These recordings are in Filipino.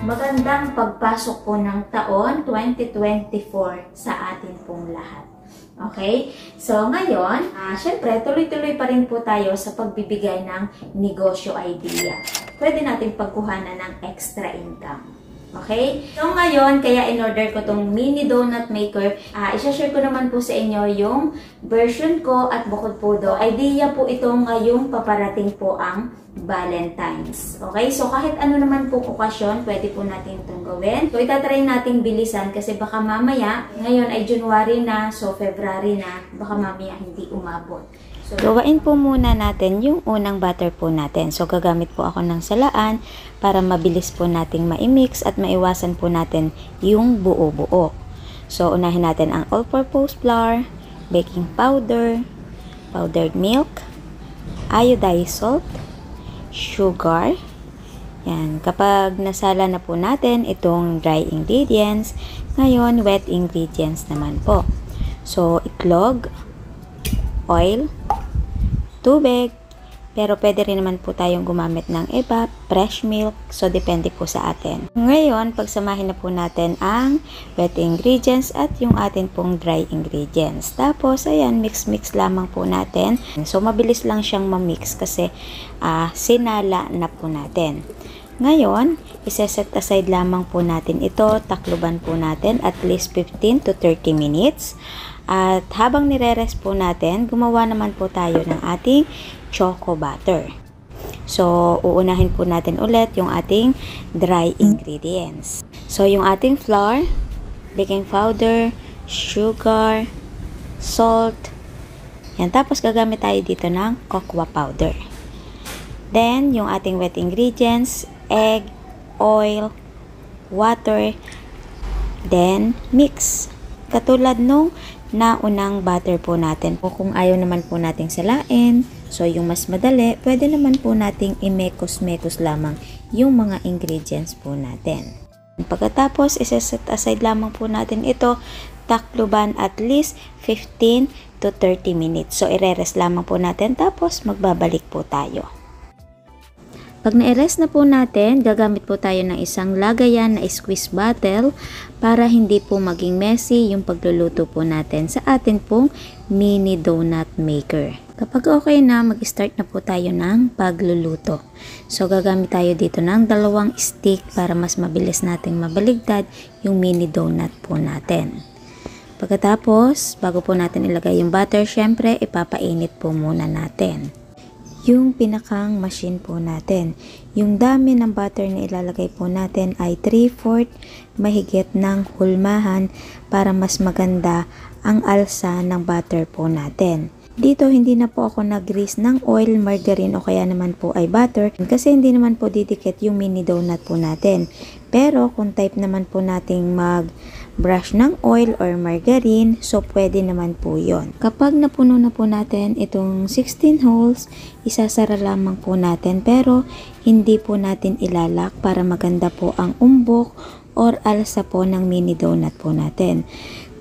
magandang pagpasok po ng taon 2024 sa atin pong lahat. Okay? So, ngayon, syempre, tuloy-tuloy pa rin po tayo sa pagbibigay ng negosyo idea. Pwede natin pagkuhanan ng extra income. Okay? So, ngayon, kaya in-order ko tong mini donut maker. Isa-share ko naman po sa inyo yung version ko at bukod po do, idea po itong ngayong paparating po ang Valentine's. Okay? So, kahit ano naman po okasyon, pwede po natin itong gawin. So, itatry natin bilisan kasi baka mamaya, ngayon ay January na, so February na, baka mamaya hindi umabot. So, gawain po muna natin yung unang butter po natin. So, gagamit po ako ng salaan para mabilis po nating ma-mix at maiwasan po natin yung buo-buo. So, unahin natin ang all-purpose flour, baking powder, powdered milk, iodized salt, sugar. Yan. Kapag nasala na po natin itong dry ingredients, ngayon wet ingredients naman po. So, itlog, oil, tubig, pero pwede rin naman po tayong gumamit ng iba, fresh milk, so depende po sa atin. Ngayon, pagsamahin na po natin ang wet ingredients at yung atin pong dry ingredients. Tapos, ayan, mix-mix lamang po natin. So, mabilis lang siyang ma-mix kasi sinala na po natin. Ngayon, isa-set aside lamang po natin ito, takluban po natin at least 15 to 30 minutes. At habang nire-rest po natin, gumawa naman po tayo ng ating choco butter. So, uunahin po natin ulit yung ating dry ingredients. So, yung ating flour, baking powder, sugar, salt. Yan. Tapos, gagamit tayo dito ng cocoa powder. Then, yung ating wet ingredients, egg, oil, water, then mix. Katulad nung naunang butter po natin. O kung ayaw naman po nating salain, so yung mas madali, pwede naman po nating imekos-mekos lamang yung mga ingredients po natin. Pagkatapos, isa-set aside lamang po natin ito, takluban at least 15 to 30 minutes. So, ire-rest lamang po natin, tapos magbabalik po tayo. Pag na-rest na po natin, gagamit po tayo ng isang lagayan na squeeze bottle para hindi po maging messy yung pagluluto po natin sa atin pong mini donut maker. Kapag okay na, mag-start na po tayo ng pagluluto. So, gagamit tayo dito ng 2 stick para mas mabilis nating mabaligtad yung mini donut po natin. Pagkatapos, bago po natin ilagay yung butter, syempre, ipapainit po muna natin yung pinakang machine po natin. Yung dami ng butter na ilalagay po natin ay 3/4 mahigit ng hulmahan para mas maganda ang alsa ng butter po natin. Dito, hindi na po ako nag-grease ng oil, margarine o kaya naman po ay butter kasi hindi naman po didikit yung mini donut po natin. Pero kung type naman po nating mag-brush ng oil or margarine, so pwede naman po yon. Kapag napuno na po natin itong 16 holes, isasara lamang po natin pero hindi po natin ilalak para maganda po ang umbok or alsa po ng mini donut po natin.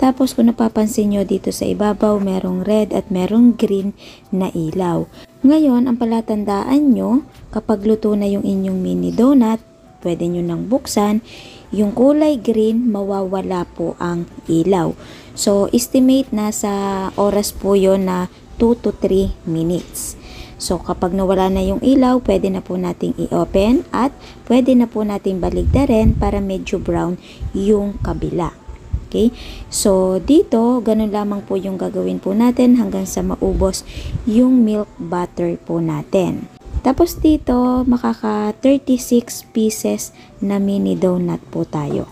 Tapos kung napapansin nyo dito sa ibabaw, merong red at merong green na ilaw. Ngayon, ang palatandaan nyo, kapag luto na yung inyong mini donut, pwede nyo nang buksan, yung kulay green, mawawala po ang ilaw. So, estimate na sa oras po yon na 2 to 3 minutes. So, kapag nawala na yung ilaw, pwede na po nating i-open at pwede na po nating baligtarin para medyo brown yung kabila. Okay? So, dito, ganun lamang po yung gagawin po natin hanggang sa maubos yung milk butter po natin. Tapos dito, makaka 36 pieces na mini donut po tayo.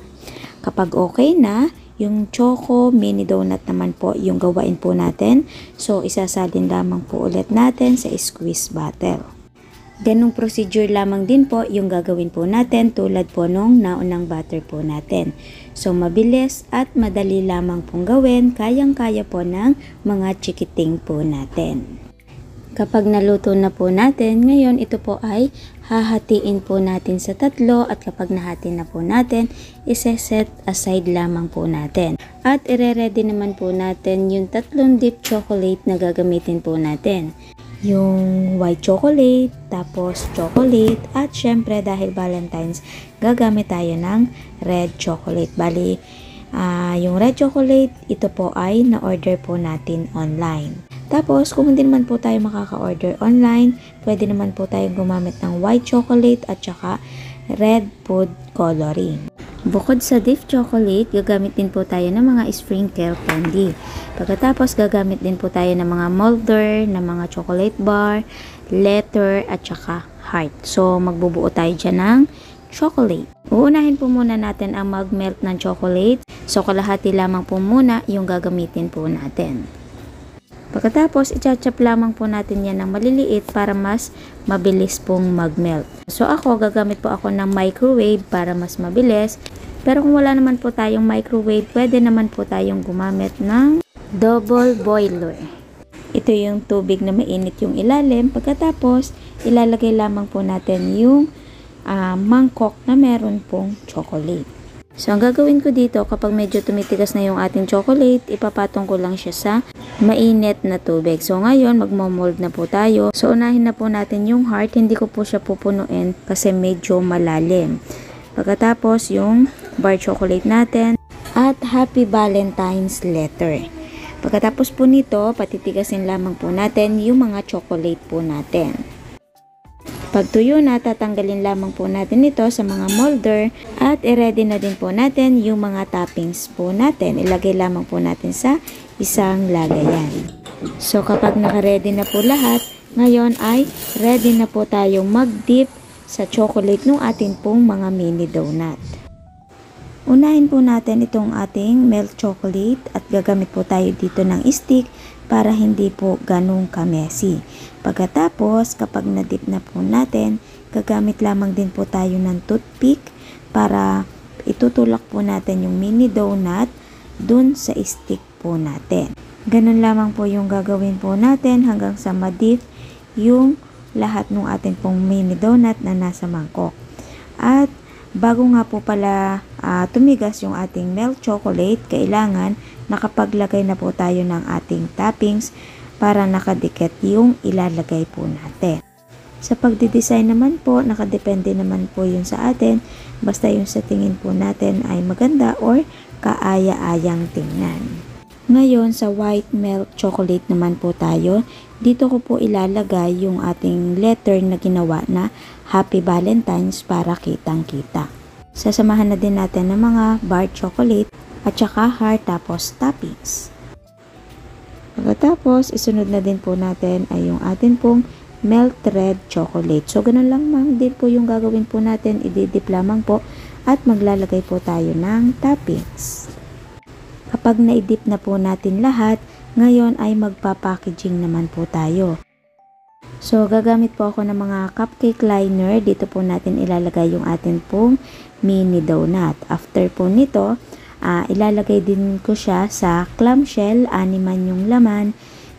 Kapag okay na, yung choco mini donut naman po yung gawain po natin. So, isasalin lamang po ulit natin sa squeeze bottle. Ganong procedure lamang din po yung gagawin po natin tulad po nung naunang butter po natin. So, mabilis at madali lamang pong gawin, kayang-kaya po ng mga chikiting po natin. Kapag naluto na po natin, ngayon ito po ay hahatiin po natin sa 3 at kapag nahati na po natin, iseset aside lamang po natin. At ire-ready naman po natin yung 3 deep chocolate na gagamitin po natin. yung white chocolate, tapos chocolate, at syempre dahil Valentine's, gagamit tayo ng red chocolate. Bali, yung red chocolate, ito po ay na-order po natin online. Tapos, kung hindi naman po tayo makaka-order online, pwede naman po tayong gumamit ng white chocolate at saka red food coloring. Bukod sa Diff chocolate, gagamit din po tayo ng mga sprinkle candy. Pagkatapos, gagamit din po tayo ng mga molder, ng mga chocolate bar, letter, at saka heart. So, magbubuo tayo dyan ng chocolate. Uunahin po muna natin ang mag-melt ng chocolate. So, kalahati lamang po muna yung gagamitin po natin. Pagkatapos, i-chop lamang po natin yan ng maliliit para mas mabilis pong mag-melt. So, gagamit po ako ng microwave para mas mabilis. Pero kung wala naman po tayong microwave, pwede naman po tayong gumamit ng double boiler. Ito yung tubig na mainit yung ilalim. Pagkatapos, ilalagay lamang po natin yung mangkok na meron pong chocolate. So, ang gagawin ko dito, kapag medyo tumitigas na yung ating chocolate, ipapatong ko lang siya sa mainit na tubig. So, ngayon, magmo-mold na po tayo. So, unahin na po natin yung heart. Hindi ko po siya pupunuin kasi medyo malalim. Pagkatapos, yung bar chocolate natin at Happy Valentine's letter. Pagkatapos po nito, patitigasin lamang po natin yung mga chocolate po natin. Pag tuyo na, tatanggalin lamang po natin ito sa mga molder at i-ready na din po natin yung mga toppings po natin. Ilagay lamang po natin sa isang lagayan. So, kapag naka-ready na po lahat, ngayon ay ready na po tayong mag-dip sa chocolate ng ating pong mga mini donut. Unahin po natin itong ating milk chocolate at gagamit po tayo dito ng stick para hindi po ganun ka-messy. Pagkatapos, kapag na-dip na po natin, gagamit lamang din po tayo ng toothpick para itutulak po natin yung mini donut dun sa stick po natin. Ganun lamang po yung gagawin po natin hanggang sa ma-dip yung lahat ng ating pong mini donut na nasa mangkok. At bago nga po pala tumigas yung ating milk chocolate, kailangan nakapaglagay na po tayo ng ating toppings para nakadikit yung ilalagay po natin. Sa pagdidesign naman po, nakadepende naman po yun sa atin, basta yung sa tingin po natin ay maganda or kaaya-ayang tingnan. Ngayon, sa white milk chocolate naman po tayo, dito ko po ilalagay yung ating letter na ginawa na Happy Valentine's para kitang-kita. Sasamahan na din natin ng mga bar chocolate at saka heart tapos toppings. Pagkatapos, isunod na din po natin ay yung atin pong melt red chocolate. So, ganun lang din po yung gagawin po natin. Ididip lamang po at maglalagay po tayo ng toppings. Kapag naidip na po natin lahat, ngayon ay magpa-packaging naman po tayo. So, gagamit po ako ng mga cupcake liner. Dito po natin ilalagay yung atin pong mini donut. After po nito, ilalagay din ko siya sa clamshell, 6 yung laman.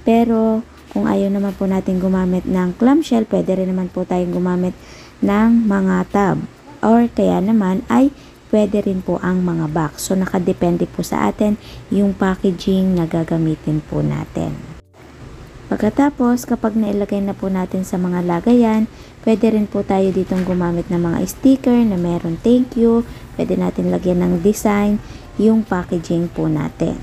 Pero kung ayaw naman po natin gumamit ng clamshell, pwede rin naman po tayong gumamit ng mga tab. Or kaya naman ay pwede rin po ang mga box. So, nakadepende po sa atin yung packaging na gagamitin po natin. Pagkatapos, kapag nailagay na po natin sa mga lagayan, pwede rin po tayo ditong gumamit ng mga sticker na meron thank you. Pwede natin lagyan ng design yung packaging po natin.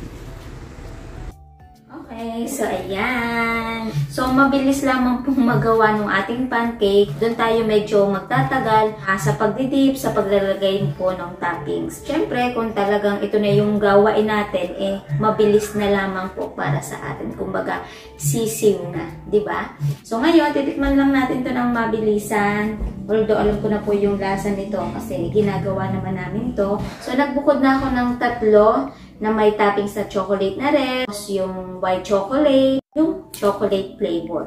Okay, so ayan. So, mabilis lamang pong magawa ng ating pancake. Doon tayo medyo magtatagal sa pagdidip, sa paglalagay po ng toppings. Siyempre, kung talagang ito na yung gawain natin, mabilis na lamang po para sa atin. Kumbaga, sisiw na. Diba? So, ngayon, titikman lang natin to ng mabilisan. Although, alam ko na po yung lasa nito kasi ginagawa naman namin to. So, nagbukod na ako ng 3 na may toppings na chocolate na red, yung white chocolate, yung chocolate flavor.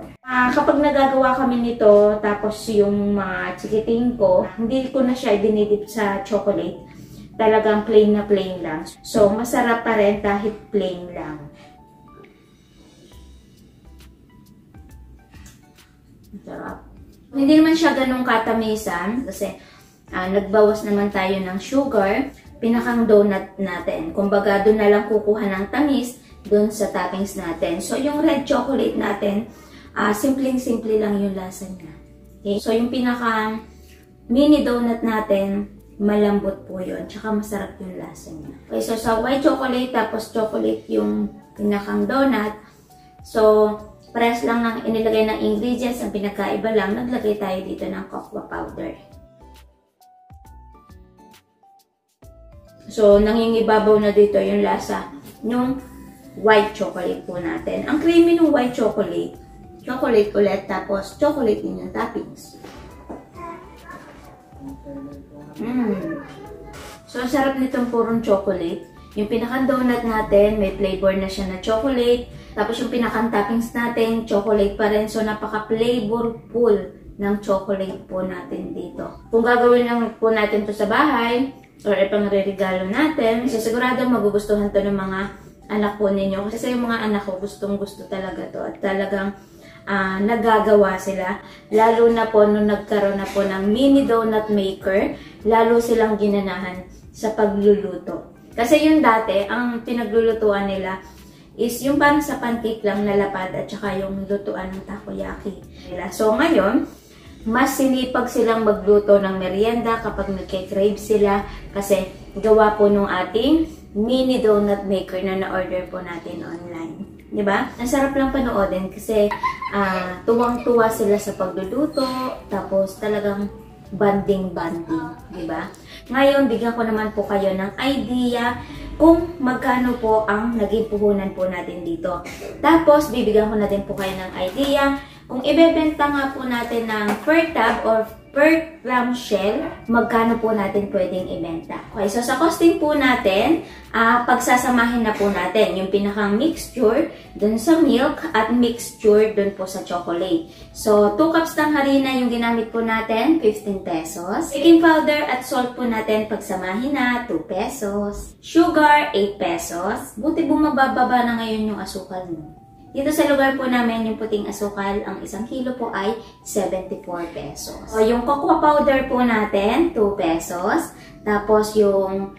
Kapag nagagawa kami nito, tapos yung mga chikiting ko, hindi ko na siya dinidip sa chocolate. Talagang plain na plain lang. So, masarap pa rin kahit plain lang. Masarap. Hindi naman siya ganun katamisan kasi nagbawas naman tayo ng sugar. Pinakang donut natin. Kumbaga, doon na lang kukuha ng tamis doon sa toppings natin. So, yung red chocolate natin, Simpleng-simple lang yung lasa niya. Okay? So, yung pinaka mini donut natin, malambot po yun. Tsaka masarap yung lasa niya. Okay, so sa white chocolate, tapos chocolate yung pinakang donut. So, press lang ng inilagay ng ingredients. Ang pinagkaiba lang, naglagay tayo dito ng cocoa powder. So, nangingibabaw na dito yung lasa ng white chocolate po natin. Ang creamy ng white chocolate, chocolate ulit, tapos chocolate din yung toppings. So, sarap nitong purong chocolate. Yung pinaka-donut natin, may flavor na siya na chocolate. Tapos yung pinaka-toppings natin, chocolate pa rin. So, napaka-flavorful ng chocolate po natin dito. Kung gagawin lang po natin to sa bahay, or ipang-regalo natin, sigurado magugustuhan to ng mga anak po ninyo. Kasi yung mga anak ko, gustong-gusto talaga to. At talagang nagagawa sila. Lalo na po nung nagkaroon na po ng mini donut maker, lalo silang ginanahan sa pagluluto. Kasi yung dati, ang pinaglulutuan nila is yung parang sa pancake lang na lapad at saka yung lutuan ng takoyaki. So ngayon, mas sinipag silang magluto ng merienda kapag nagke-crave sila kasi gawa po nung ating mini donut maker na na-order po natin online. Diba? Ang sarap lang panoodin kasi tuwang-tuwa sila sa pagluluto, tapos talagang banding-banding. Diba? Ngayon, bigyan ko naman po kayo ng idea kung magkano po ang naging puhunan po natin dito. Tapos, bibigyan ko na din po kayo ng idea kung ibebenta nga po natin ng per tab or per clamshell, magkano po natin pwedeng ibenta. Okay, so sa costing po natin, pagsasamahin na po natin yung pinakang mixture dun sa milk at mixture dun po sa chocolate. So, 2 cups ng harina yung ginamit po natin, 15 pesos. Baking powder at salt po natin, pagsamahin na, 2 pesos. Sugar, 8 pesos. Buti bumababa na ngayon yung asukal mo. Dito sa lugar po namin, yung puting asukal, ang 1 kilo po ay 74 pesos. So, yung cocoa powder po natin, 2 pesos. Tapos, yung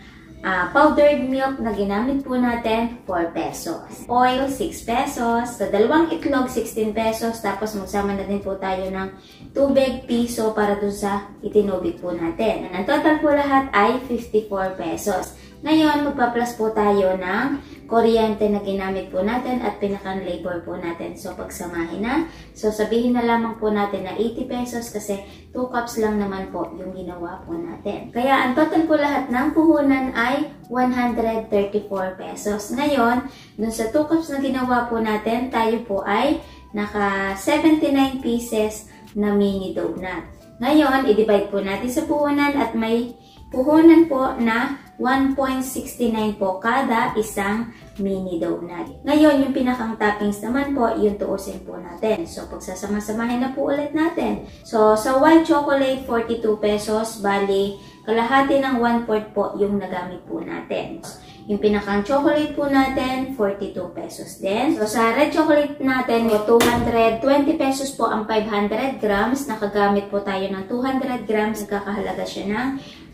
powdered milk na ginamit po natin, 4 pesos. Oil, 6 pesos. Sa 2 itlog, 16 pesos. Tapos, magsama na din po tayo ng tubig, piso para dun sa itinubig po natin. Ang total po lahat ay 54 pesos. Ngayon, magpa-plus po tayo ng kuryente na ginamit po natin at pinakang labor po natin. So, pagsamahin na. So, sabihin na lamang po natin na 80 pesos kasi 2 cups lang naman po yung ginawa po natin. Kaya, ang total po lahat ng puhunan ay 134 pesos. Ngayon, dun sa 2 cups na ginawa po natin, tayo po ay naka 79 pieces na mini donut. Ngayon, i-divide po natin sa puhunan at may puhunan po na 1.69 po kada isang mini donut. Ngayon, yung pinakang toppings naman po, yung tuusin po natin. So, pagsasama-samahin na po ulit natin. So, sa white chocolate, 42 pesos. Bali, kalahati ng 1/4 po yung nagamit po natin. Yung pinakang chocolate po natin, 42 pesos din. So, sa red chocolate natin, 220 pesos po ang 500 grams. Nakagamit po tayo ng 200 grams. Nagkakahalaga siya ng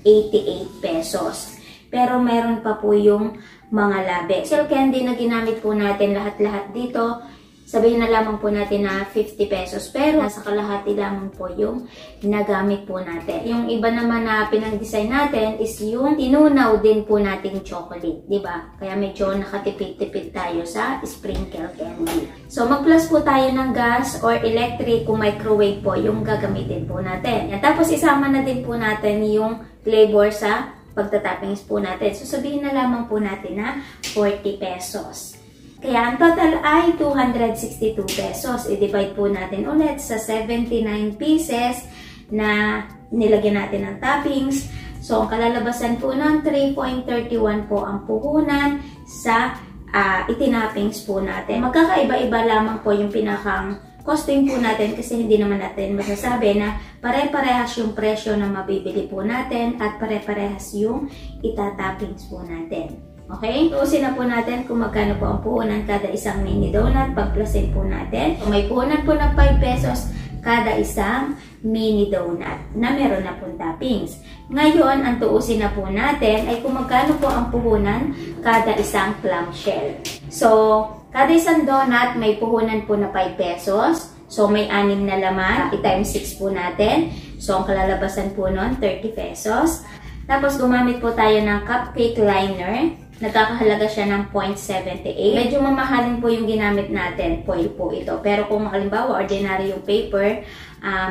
88 pesos. Pero meron pa po yung mga labi. Silk candy na ginamit po natin lahat-lahat dito, sabihin na lamang po natin na 50 pesos. Pero nasa kalahati lamang po yung nagamit po natin. Yung iba naman na pinang-design natin is yung tinunaw din po nating chocolate. Diba? Kaya medyo nakatipid-tipid tayo sa sprinkle candy. So, mag-plus po tayo ng gas or electric kung microwave po yung gagamitin po natin. At tapos isama na din po natin yung flavor sa pagtatoppings po natin. So, sabihin na lamang po natin na 40 pesos. Kaya, ang total ay 262 pesos. I-divide po natin ulit sa 79 pieces na nilagyan natin ng toppings. So, ang kalalabasan po ng 3.31 po ang puhunan sa itinappings po natin. Magkakaiba-iba lamang po yung pinakang costing po natin kasi hindi naman natin masasabi na pare-parehas yung presyo na mabibili po natin at pare-parehas yung itatoppings po natin. Okay? Tuusin na po natin kung magkano po ang puhunan kada isang mini donut. Pag-plusin po natin. Kung may puhunan po ng 5 pesos kada isang mini donut na meron na pong toppings. Ngayon, ang tuusin na po natin ay kung magkano po ang puhunan kada isang clamshell. So, kada isang donut may puhunan po na 5 pesos. So, may 6 na laman. I-times 6 po natin. So, ang kalalabasan po nun, 30 pesos. Tapos, gumamit po tayo ng cupcake liner. Nagkakahalaga siya ng 0.78. Medyo mamahalin po yung ginamit natin. Foil po ito. Pero kung halimbawa, ordinary yung paper,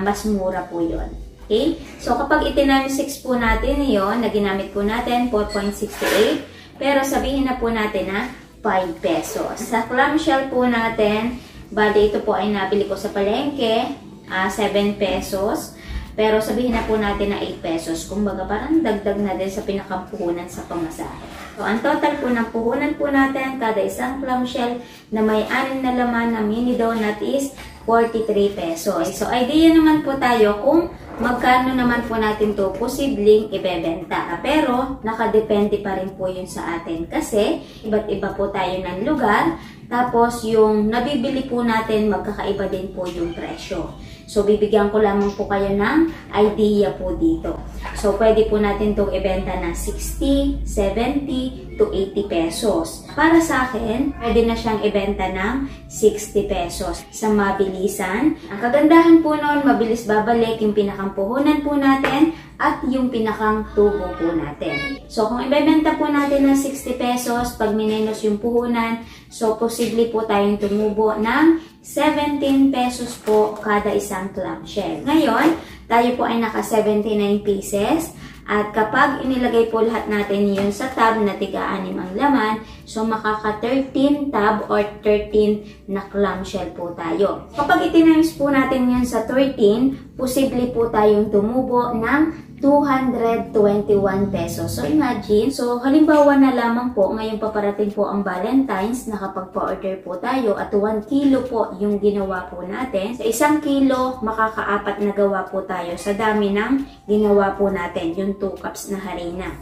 mas mura po yun. Okay? So, kapag itimes 6 po natin yun, na ginamit po natin, 4.68. Pero sabihin na po natin na 5 pesos. Sa clamshell po natin, bali ito po ay nabili ko sa palengke, 7 pesos. Pero sabihin na po natin na 8 pesos. Kumbaga parang dagdag na din sa pinakampuhunan sa pamasahe. So, ang total po ng puhunan po natin, kada isang clamshell na may 6 na laman na mini donut is 43 pesos. So, idea naman po tayo kung magkano naman po natin to posibleng ibebenta. Pero, nakadepende pa rin po yun sa atin. Kasi, iba't iba po tayo ng lugar. Tapos, yung nabibili po natin, magkakaiba din po yung presyo. So, bibigyan ko lamang po kayo ng idea po dito. So, pwede po natin itong ibenta ng 60, 70 to 80 pesos. Para sa akin, pwede na siyang ibenta ng 60 pesos sa mabilisan. Ang kagandahan po noon, mabilis babalik yung pinakang-puhunan po natin at yung pinakang tubo po natin. So, kung ibebenta po natin ng 60 pesos, pag minus yung puhunan, so, posible po tayong tumubo ng 17 pesos po kada isang clamshell. Ngayon, tayo po ay naka 79 pieces. At kapag inilagay po lahat natin yun sa tab na tiga-6 ang laman, so makaka 13 tab or 13 na clamshell po tayo. Kapag itinames po natin yun sa 13, posible po tayong tumubo ng 221 pesos. So, imagine. So, halimbawa na lamang po, ngayon paparating po ang Valentine's, nakapagpa-order po tayo at 1 kilo po yung ginawa po natin. Sa 1 kilo, makaka-4 na gawa po tayo sa dami ng ginawa po natin, yung 2 cups na harina.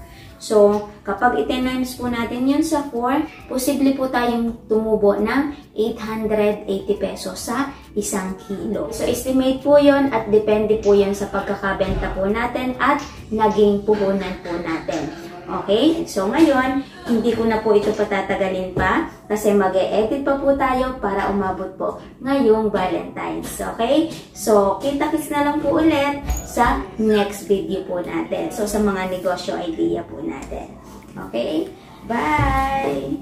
So, kapag itinames po natin yun sa 4, posible po tayong tumubo ng 880 pesos sa 1 kilo. So, estimate po yun at depende po yun sa pagkakabenta po natin at naging puhunan po natin. Okay? So, ngayon, hindi ko na po ito patatagalin pa kasi mag-e-edit pa po tayo para umabot po ngayong Valentine's. Okay? So, kita-kits na lang po ulit sa next video po natin. So, sa mga negosyo idea po natin. Okay? Bye!